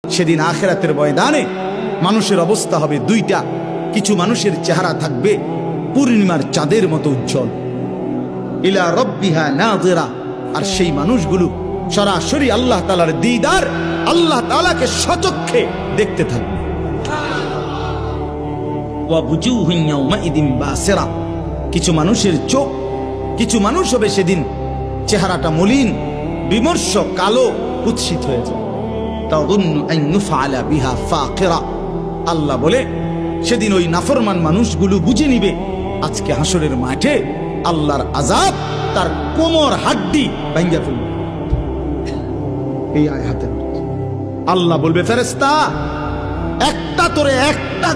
সেদিন আখিরাতের ময়দানে মানুষের অবস্থা হবে দুইটা। কিছু মানুষের চেহারা থাকবে পূর্ণিমার চাঁদের মতো উজ্জ্বল, ইলা রব্বিহা নাযিরা, আর সেই মানুষগুলো সরাসরি আল্লাহ তাআলার দিদার, আল্লাহ তাআলাকে সচক্ষে দেখতে থাকবে। ওয়া বুজুহুন ইয়াওমাইদিন বাসিরা, কিছু মানুষের চোখ, কিছু মানুষ হবে সেদিন চেহারাটা মলিন, বিমর্ষ, কালো, কুৎসিত হয়ে যাবে। তাযুন্নু আন ইউফআলা বিহা ফাকিরা, আল্লাহ বলে সেদিন ওই নাফরমান মানুষগুলো বুঝে নিবে আজকে হাসরের মাঠে আল্লাহর আযাব তার কোমর হাড্ডি ভাঙিয়া ফেলবে। এই আয়াতে আল্লাহ বলবে, ফেরেশতা একটা তোরে একটা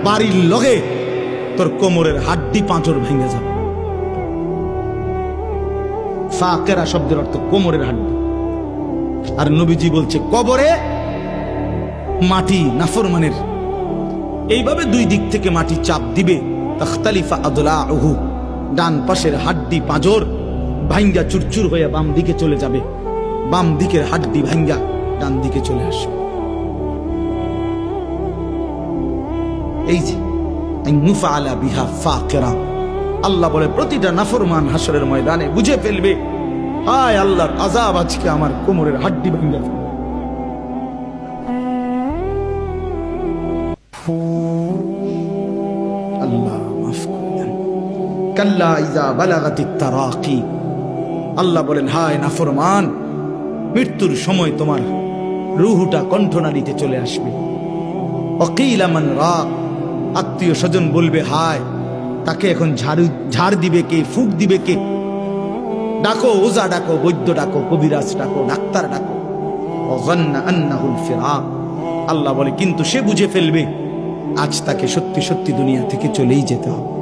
বাড়ির লগে তোর কোমরের হাড্ডি পাঁজর ভেঙে যাবে। ফাকিরা শব্দের অর্থ কোমরের হাড্ডি। আর নবীজি বলছে কবরে মাটি নাফরমানের এইভাবে দুই দিক থেকে মাটি চাপ দিবে, তাখতালিফা আদলাউহু, ডান পাশের হাড্ডি পাঁজর ভাঙ্গা চুরচুর হয়ে বাম দিকে চলে যাবে, বাম দিকের হাড্ডি ভাঙ্গা ডান দিকে চলে আসবে। এই যে আইনুফআলা বিহা ফাকিরা, আল্লাহ বলে প্রতিটা নাফরমান হাসরের ময়দানে বুঝে ফেলবে, হায় আল্লাহর আযাব আজকে আমার কোমরের হাড্ডি ভাঙ্গা ফেলবে। আল্লাহ মাফ করে দেন। কাল্লা ইযা বালাগাতিত তারাকি, আল্লাহ বলেন হায় নাফরমান, মৃত্যুর সময় তোমার রূহটা কণ্ঠনালীতে চলে আসবে। ওয়াকিলা মান রাক, আত্মীয় স্বজন বলবে হায় তাকে এখন ঝাড় দিবে কে, ফুক দিবে কে? ডাকো ওজা ডাকো, বৈদ্য ডাকো, কবিরাজ ডাকো, ডাক্তার ডাকো। ওয়াযান্না আন্নাহুল ফিরাক, আল্লাহ বলে কিন্তু সে বুঝে ফেলবে আজ তাকে সত্যি সত্যি দুনিয়া থেকে চলেই যেতে হবে।